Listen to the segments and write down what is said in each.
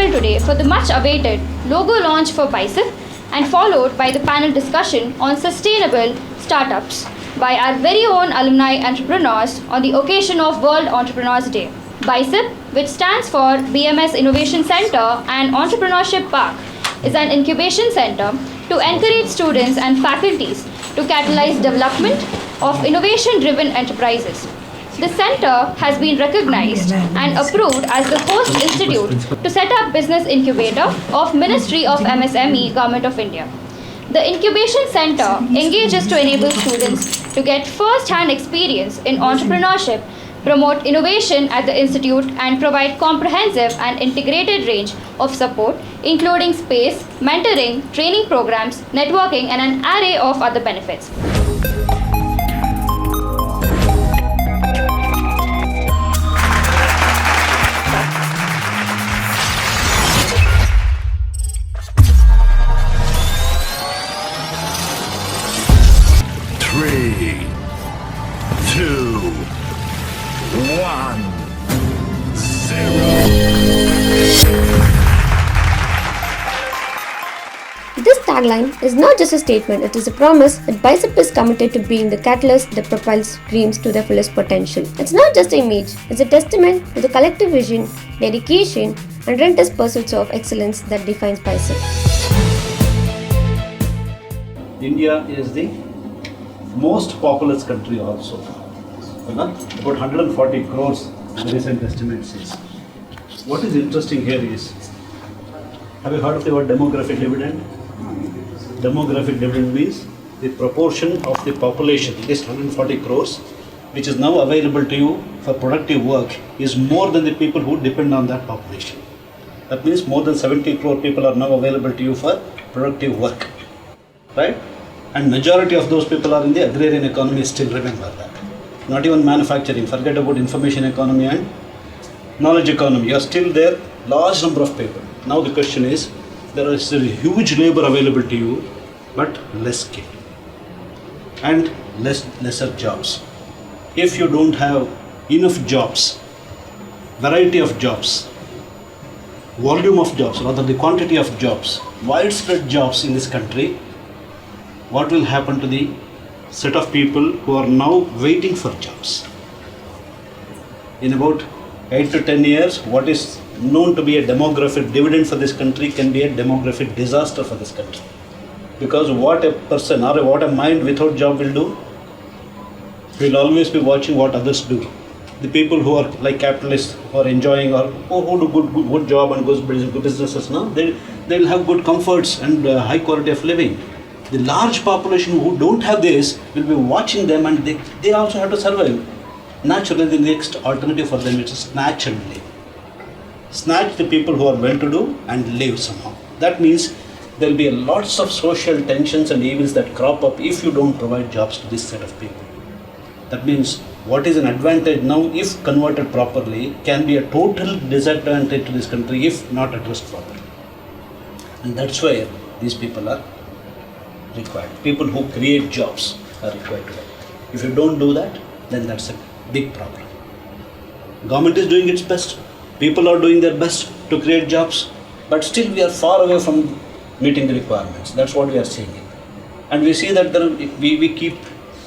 assembled today for the much-awaited logo launch for BICEP and followed by the panel discussion on sustainable startups by our very own alumni entrepreneurs on the occasion of World Entrepreneurs Day. BICEP, which stands for BMS Innovation Center and Entrepreneurship Park, is an incubation center to encourage students and faculties to catalyze development of innovation-driven enterprises. The center has been recognized and approved as the host institute to set up business incubator of Ministry of MSME, Government of India. The incubation center engages to enable students to get first-hand experience in entrepreneurship, promote innovation at the institute, and provide comprehensive and integrated range of support, including space, mentoring, training programs, networking, and an array of other benefits. Three, two, 1, 0. This tagline is not just a statement, it is a promise that BICEP is committed to being the catalyst that propels dreams to their fullest potential. It's not just an image, it's a testament to the collective vision, dedication, and relentless pursuits of excellence that defines BICEP. India is the most populous country also. About 140 crores, the recent estimate says. What is interesting here is, have you heard of the word demographic dividend? Demographic dividend means the proportion of the population, this 140 crores, which is now available to you for productive work, is more than the people who depend on that population. That means more than 70 crore people are now available to you for productive work, right? And majority of those people are in the agrarian economy, still remember that. Not even manufacturing, forget about information economy and knowledge economy. You are still there, large number of people. Now the question is, there is a huge labor available to you, but less skill and lesser jobs. If you don't have enough jobs, variety of jobs, volume of jobs, rather the quantity of jobs, widespread jobs in this country, what will happen to the set of people who are now waiting for jobs? In about 8 to 10 years, what is known to be a demographic dividend for this country can be a demographic disaster for this country. Because what a person or what a mind without job will do, will always be watching what others do. The people who are like capitalists who are enjoying or who do good job and good businesses now, they'll have good comforts and high quality of living. The large population who don't have this will be watching them, and they also have to survive. Naturally, the next alternative for them is to snatch and live. Snatch the people who are well-to-do and live somehow. That means there will be lots of social tensions and evils that crop up if you don't provide jobs to this set of people. That means what is an advantage now, if converted properly, can be a total disadvantage to this country if not addressed properly. And that's where these people are required. People who create jobs are required to do. If you don't do that, then that's a big problem. Government is doing its best. People are doing their best to create jobs, but still we are far away from meeting the requirements. That's what we are seeing. And we see that we keep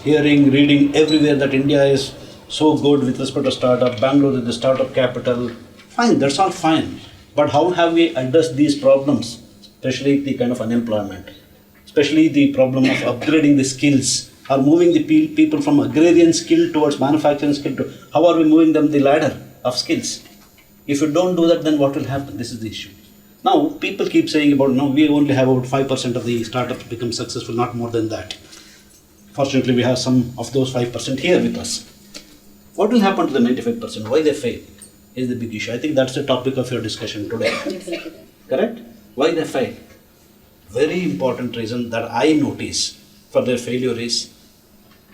hearing, reading everywhere that India is so good with respect to startup, Bangalore is the startup capital. Fine, that's all fine. But how have we addressed these problems, especially the kind of unemployment, especially the problem of upgrading the skills, or moving the people from agrarian skill towards manufacturing skill to, how are we moving them the ladder of skills? If you don't do that, then what will happen? This is the issue. Now, people keep saying about, no, we only have about 5% of the startups become successful, not more than that. Fortunately, we have some of those 5% here with us. What will happen to the 95%? Why they fail is the big issue. I think that's the topic of your discussion today. Correct? Why they fail? Very important reason that I notice for their failure is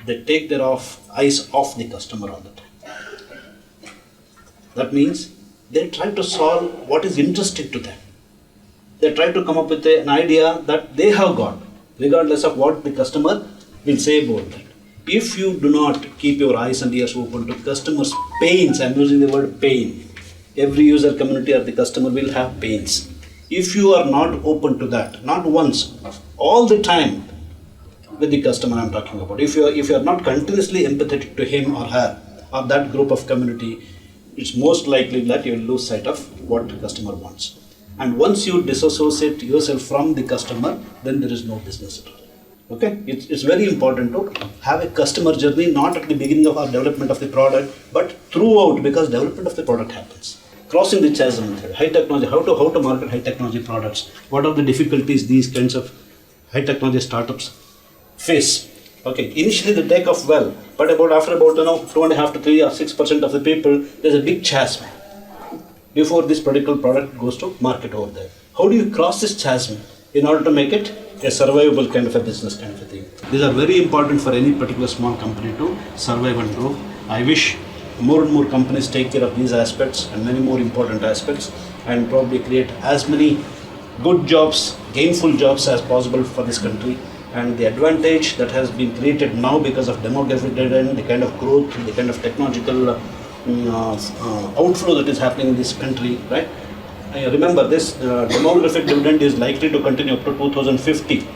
they take their eyes off the customer all the time. That means they try to solve what is interesting to them. They try to come up with an idea that they have got, regardless of what the customer will say about that. If you do not keep your eyes and ears open to customers' pains, I'm using the word pain. every user community or the customer will have pains. If you are not open to that, not once, all the time with the customer I'm talking about, if you are not continuously empathetic to him or her or that group of community, it's most likely that you will lose sight of what the customer wants. And once you disassociate yourself from the customer, then there is no business at all. Okay, it's very important to have a customer journey, not at the beginning of our development of the product, but throughout, because development of the product happens. Crossing the chasm method, high technology, how to market high technology products, what are the difficulties these kinds of high technology startups face. Okay, initially they take off well, but after 2.5 to 3 or 6% of the people, there's a big chasm before this particular product goes to market over there. How do you cross this chasm in order to make it a survivable kind of a business kind of a thing? These are very important for any particular small company to survive and grow. I wish more and more companies take care of these aspects and many more important aspects, and probably create as many good jobs, gainful jobs as possible for this country. And the advantage that has been created now because of demographic dividend, the kind of growth, the kind of technological outflow that is happening in this country, right? Remember, this demographic dividend is likely to continue up to 2050.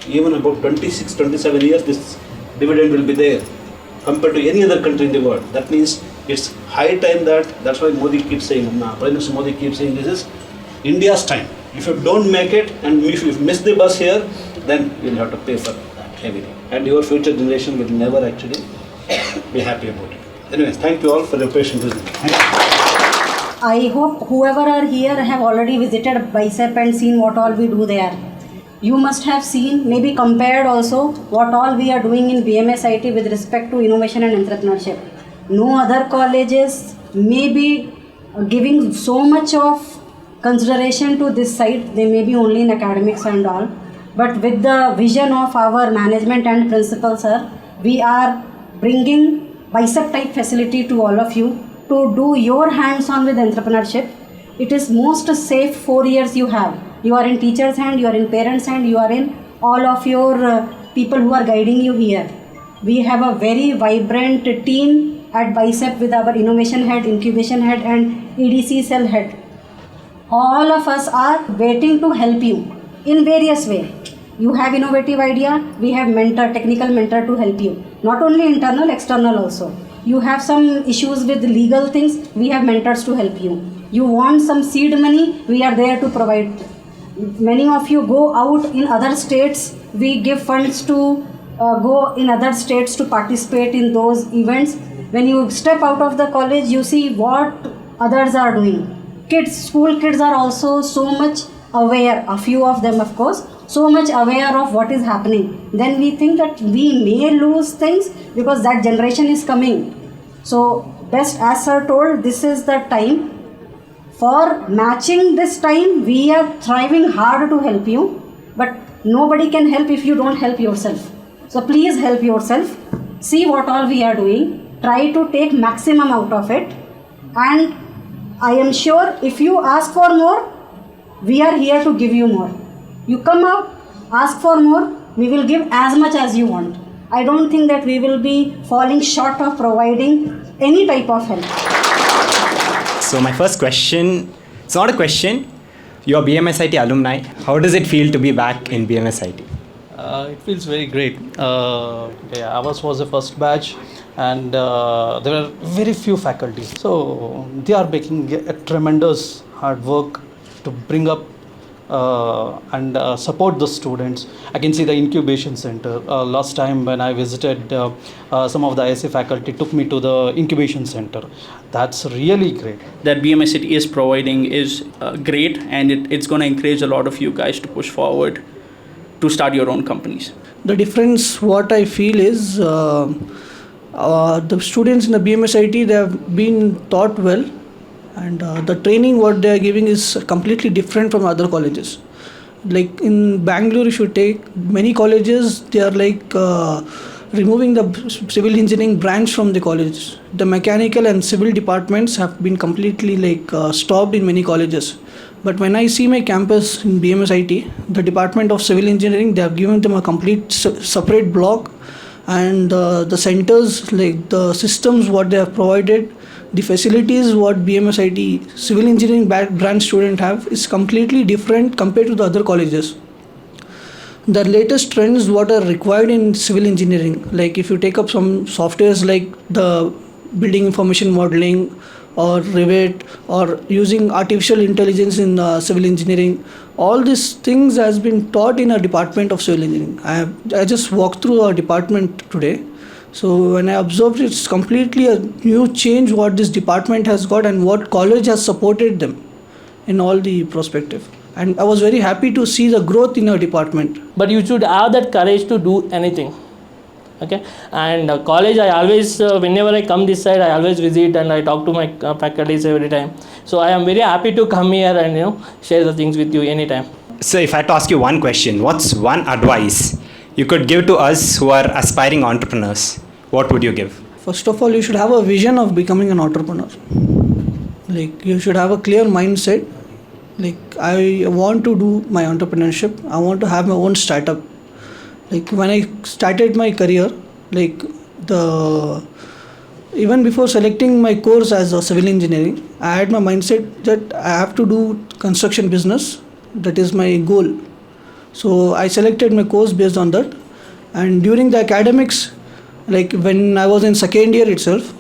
Even about 26, 27 years, this dividend will be there compared to any other country in the world. That means it's high time that's why Modi keeps saying, Prime Minister Modi keeps saying, this is India's time. If you don't make it and if you miss the bus here, then you'll have to pay for that heavily. And your future generation will never actually be happy about it. Anyway, thank you all for your patience with me. Thank you. I hope whoever are here have already visited BICEP and seen what all we do there. You must have seen, maybe compared also, what all we are doing in BMSIT with respect to innovation and entrepreneurship. No other colleges may be giving so much of consideration to this side. They may be only in academics and all. But with the vision of our management and principal, sir, we are bringing BICEP type facility to all of you to do your hands-on with entrepreneurship. It is most safe 4 years you have. You are in teacher's hand, you are in parents' hand, you are in all of your people who are guiding you here. We have a very vibrant team at BICEP with our innovation head, incubation head and EDC cell head. All of us are waiting to help you in various ways. You have innovative idea, we have mentor, technical mentor to help you. Not only internal, external also. You have some issues with legal things, we have mentors to help you. You want some seed money, we are there to provide. Many of you go out in other states, we give funds to go in other states to participate in those events. When you step out of the college, you see what others are doing. Kids, school kids are also so much aware, a few of them of course, so much aware of what is happening. Then we think that we may lose things because that generation is coming. So best, as sir told, this is the time. For matching this time, we are thriving hard to help you, but nobody can help if you don't help yourself. So please help yourself, see what all we are doing, try to take maximum out of it, and I am sure if you ask for more, we are here to give you more. You come out, ask for more, we will give as much as you want. I don't think that we will be falling short of providing any type of help. So my first question, it's not a question, you're BMSIT alumni. How does it feel to be back in BMSIT? It feels very great. Ours was the first batch and there were very few faculty. So they are making a tremendous hard work to bring up and support the students. I can see the incubation center. Last time when I visited, some of the ISA faculty took me to the incubation center. That's really great. That BMSIT is providing is great, and it's going to encourage a lot of you guys to push forward to start your own companies. The difference what I feel is the students in the BMSIT, they have been taught well, and the training what they are giving is completely different from other colleges. Like in Bangalore, if you take many colleges, they are like removing the civil engineering branch from the college. The mechanical and civil departments have been completely like stopped in many colleges. But when I see my campus in BMSIT, the Department of Civil Engineering, they have given them a complete separate block, and the centers, like the systems what they have provided, the facilities what BMSIT civil engineering branch student have is completely different compared to the other colleges. The latest trends what are required in civil engineering, like if you take up some softwares like the building information modeling or Revit or using artificial intelligence in civil engineering, all these things has been taught in a department of civil engineering. I just walked through a department today. So when I observed, it's completely a new change what this department has got and what college has supported them in all the perspective. And I was very happy to see the growth in our department. But you should have that courage to do anything. Okay, and college, I always, whenever I come this side, I always visit and I talk to my faculties every time. So I am very happy to come here and share the things with you anytime. So if I had to ask you one question, what's one advice you could give to us who are aspiring entrepreneurs? What would you give? First of all, you should have a vision of becoming an entrepreneur. Like you should have a clear mindset. Like I want to do my entrepreneurship. I want to have my own startup. Like when I started my career, like even before selecting my course as a civil engineering, I had my mindset that I have to do construction business. That is my goal. So I selected my course based on that. And during the academics, like when I was in second year itself,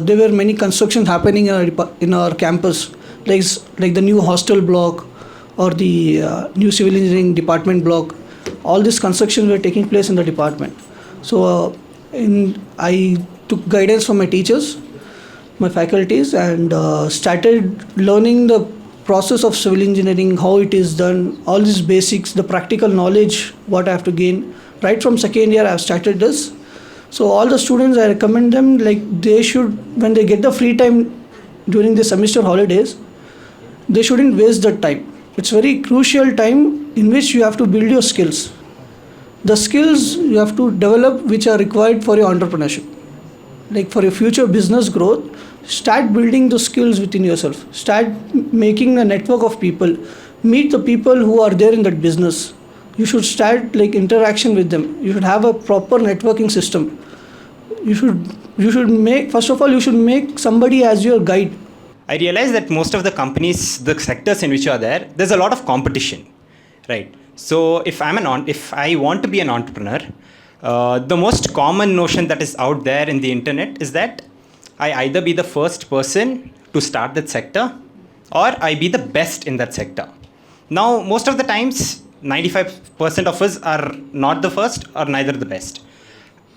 there were many constructions happening in our campus, like the new hostel block or the new civil engineering department block. All these constructions were taking place in the department. So I took guidance from my teachers, my faculties, and started learning the process of civil engineering, how it is done, all these basics, the practical knowledge, what I have to gain. Right from second year, I have started this. So all the students, I recommend them, like they should, when they get the free time during the semester holidays, they shouldn't waste that time. It's very crucial time in which you have to build your skills. The skills you have to develop which are required for your entrepreneurship. Like for your future business growth, start building the skills within yourself. Start making a network of people. Meet the people who are there in that business. You should start like interaction with them. You should have a proper networking system. You should make, first of all, you should make somebody as your guide. I realize that most of the companies, the sectors in which you are there, there's a lot of competition, right? So if I want to be an entrepreneur, the most common notion that is out there in the internet is that I either be the first person to start that sector or I be the best in that sector. Now, most of the times, 95% of us are not the first or neither the best.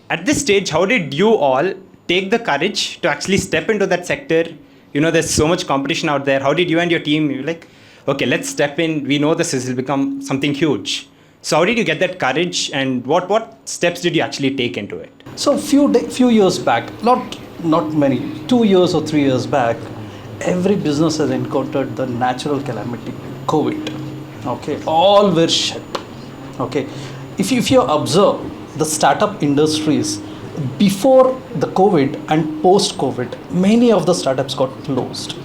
At this stage, how did you all take the courage to actually step into that sector? There's so much competition out there. How did you and your team, you're like, okay, let's step in. We know this will become something huge. So how did you get that courage and what steps did you actually take into it? So few years back, not many, 2 years or 3 years back, every business has encountered the natural calamity, COVID. Okay, all were shut. Okay, if you observe the startup industries before the COVID and post COVID, many of the startups got closed.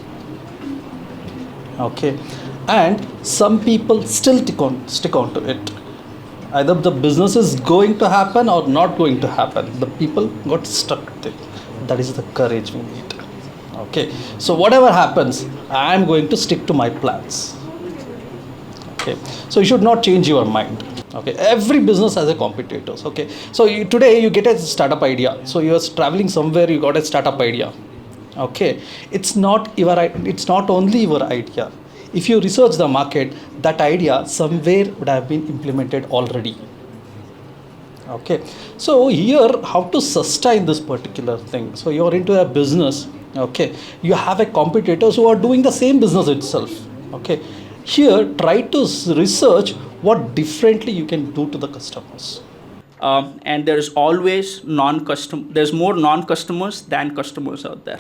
Okay, and some people still stick on to it. Either the business is going to happen or not going to happen. The people got stuck with it. That is the courage we need. Okay, so whatever happens, I am going to stick to my plans. Okay, so you should not change your mind. Okay, every business has a competitors. Okay, so today you get a startup idea. So you are traveling somewhere, you got a startup idea. Okay, it's not only your idea. If you research the market, that idea somewhere would have been implemented already. Okay, so here how to sustain this particular thing. So you're into a business. Okay, you have a competitors who are doing the same business itself. Okay, here try to research what differently you can do to the customers. And there's always there's more non-customers than customers out there.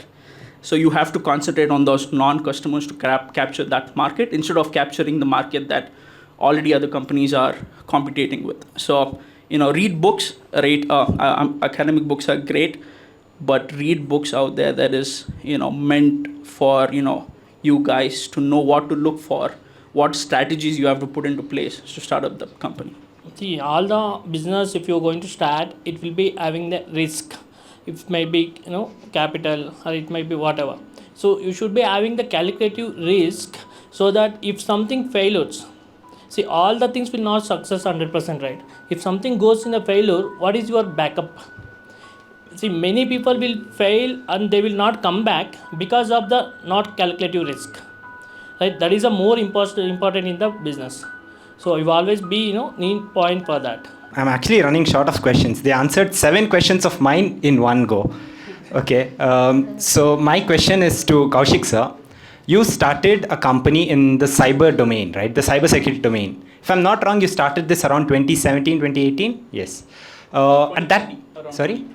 So you have to concentrate on those non-customers to capture that market instead of capturing the market that already other companies are competing with. So, read books, academic books are great, but read books out there that is, meant for, you guys to know what to look for, what strategies you have to put into place to start up the company. See, all the business, if you're going to start, it will be having the risk. it may be capital, or it might be whatever. So you should be having the calculative risk, so that if something fails, see, all the things will not success 100%, right? If something goes in a failure, what is your backup? See, many people will fail and they will not come back because of the not calculative risk, right? That is a more important in the business. So you always be need point for that. I'm actually running short of questions. They answered 7 questions of mine in one go. Okay. So my question is to Kaushik sir. You started a company in the cyber domain, right? The cyber security domain. If I'm not wrong, you started this around 2017, 2018? Yes. At that, sorry?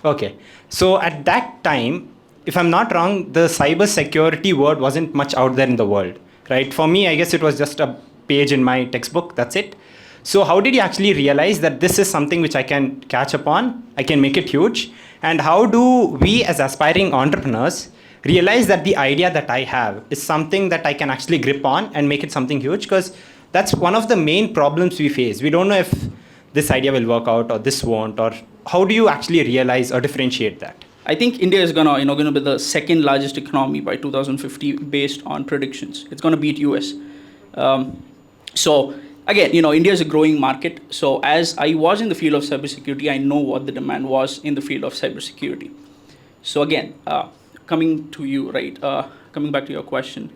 Okay. So at that time, if I'm not wrong, the cyber security word wasn't much out there in the world, right? For me, I guess it was just a page in my textbook. That's it. So how did you actually realize that this is something which I can catch upon, I can make it huge? And how do we as aspiring entrepreneurs realize that the idea that I have is something that I can actually grip on and make it something huge? Because that's one of the main problems we face. We don't know if this idea will work out or this won't, or how do you actually realize or differentiate that? I think India is gonna be the second largest economy by 2050 based on predictions. It's gonna beat US. So again, India is a growing market. So as I was in the field of cybersecurity, I know what the demand was in the field of cybersecurity. So again, coming to you, right? Coming back to your question,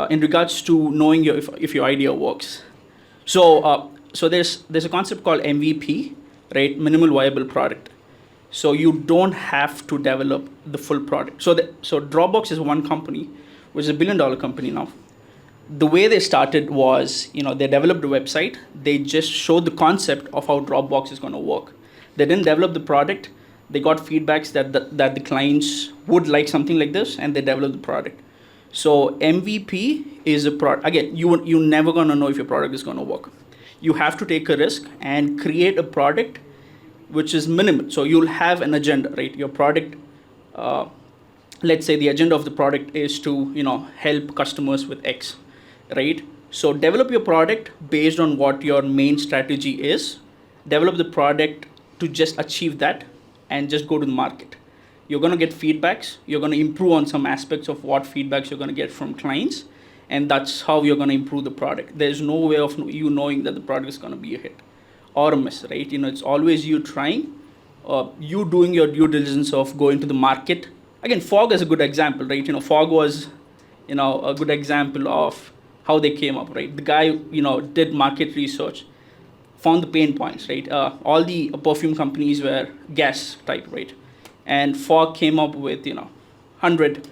in regards to knowing if your idea works. So there's a concept called MVP, right? Minimal viable product. So you don't have to develop the full product. So Dropbox is one company, which is $1 billion company now. The way they started was, they developed a website. They just showed the concept of how Dropbox is going to work. They didn't develop the product. They got feedbacks that the clients would like something like this, and they developed the product. So MVP is a product. Again, you're never going to know if your product is going to work. You have to take a risk and create a product which is minimal. So you'll have an agenda, right? Your product, let's say the agenda of the product is to, help customers with X, right? So develop your product based on what your main strategy is. Develop the product to just achieve that and just go to the market. You're going to get feedbacks. You're going to improve on some aspects of what feedbacks you're going to get from clients. And that's how you're going to improve the product. There's no way of you knowing that the product is going to be a hit or a miss, right? It's always you trying, you doing your due diligence of going to the market. Again, Fog is a good example, right? Fog was, a good example of how they came up, right? The guy, did market research, found the pain points, right? All the perfume companies were gas type, right? And Fog came up with, 100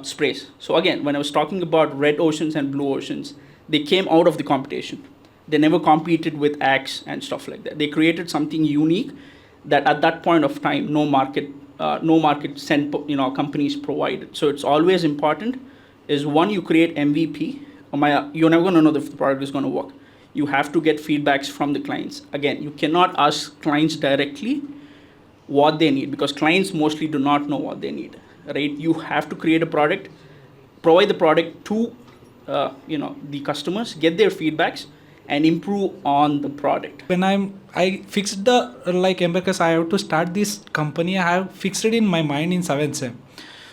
sprays. So again, when I was talking about red oceans and blue oceans, they came out of the competition. They never competed with Axe and stuff like that. They created something unique that at that point of time, no market companies provided. So it's always important is one, you create MVP. You're never going to know if the product is going to work. You have to get feedbacks from the clients. Again, you cannot ask clients directly what they need because clients mostly do not know what they need, right? You have to create a product, provide the product to the customers, get their feedbacks, and improve on the product. When I fixed the because I have to start this company, I have fixed it in my mind in 7th sem.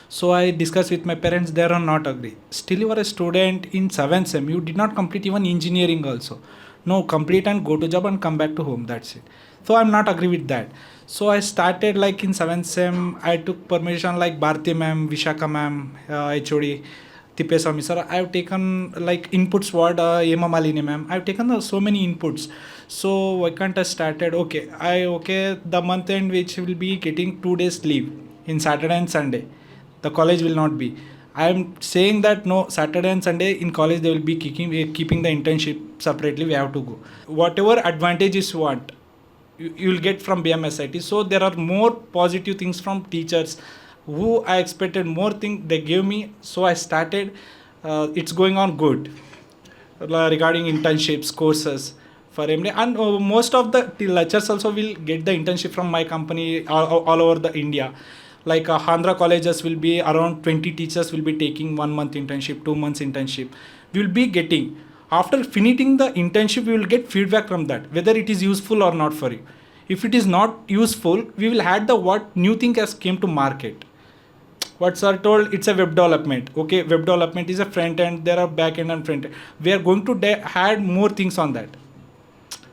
So I discussed with my parents, they are not agree. Still you are a student in 7th sem, you did not complete even engineering also. No, complete and go to job and come back to home, that's it. So I'm not agree with that. So I started in 7th sem, I took permission Bharti ma'am, Vishaka ma'am, HOD, Tipeswamy sir. I have taken inputs what Yema Malini ma'am. I have taken so many inputs. So why can't I started? The month end which will be getting 2 days leave in Saturday and Sunday. The college will not be. I am saying that no, Saturday and Sunday in college they will be keeping the internship separately. We have to go. Whatever advantages you want, you will get from BMSIT. So there are more positive things from teachers who I expected more things they gave me. So I started. It's going on good regarding internships, courses for MD. And most of the lecturers also will get the internship from my company all over the India. Andhra colleges will be around 20 teachers will be taking 1 month internship, 2 months internship. We will be getting, after finishing the internship, we will get feedback from that, whether it is useful or not for you. If it is not useful, we will add the what new thing has came to market. What sir told, it's a web development. Okay, web development is a front end, there are back end and front end. We are going to add more things on that.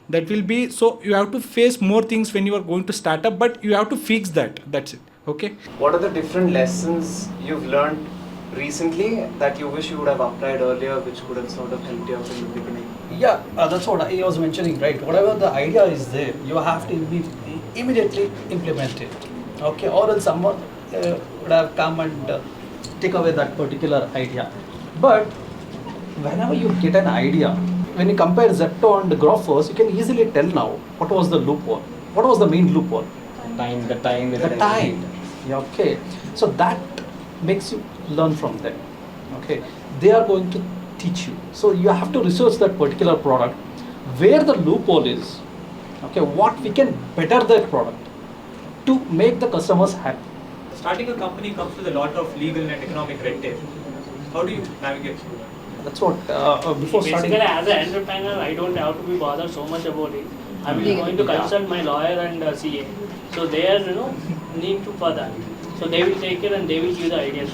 That will be, so you have to face more things when you are going to start up, but you have to fix that. That's it. Okay. What are the different lessons you've learned recently that you wish you would have applied earlier, which could have sort of helped you out in the beginning? Yeah, that's what I was mentioning, right? Whatever the idea is there, you have to immediately implement it. Okay, or else someone would have come and take away that particular idea. But whenever you get an idea, when you compare Zepto and Graph, you can easily tell now what was the loophole. What was the main loophole? The time. Yeah, okay. So that makes you learn from them. Okay. They are going to teach you. So you have to research that particular product, where the loophole is. Okay. What we can better that product to make the customers happy. Starting a company comes with a lot of legal and economic red tape. How do you navigate through that? That's what before starting. Basically, as an entrepreneur, I don't have to be bothered so much about it. I'm going to consult my lawyer and CA. So they are, need to for that. So they will take it and they will give the ideas.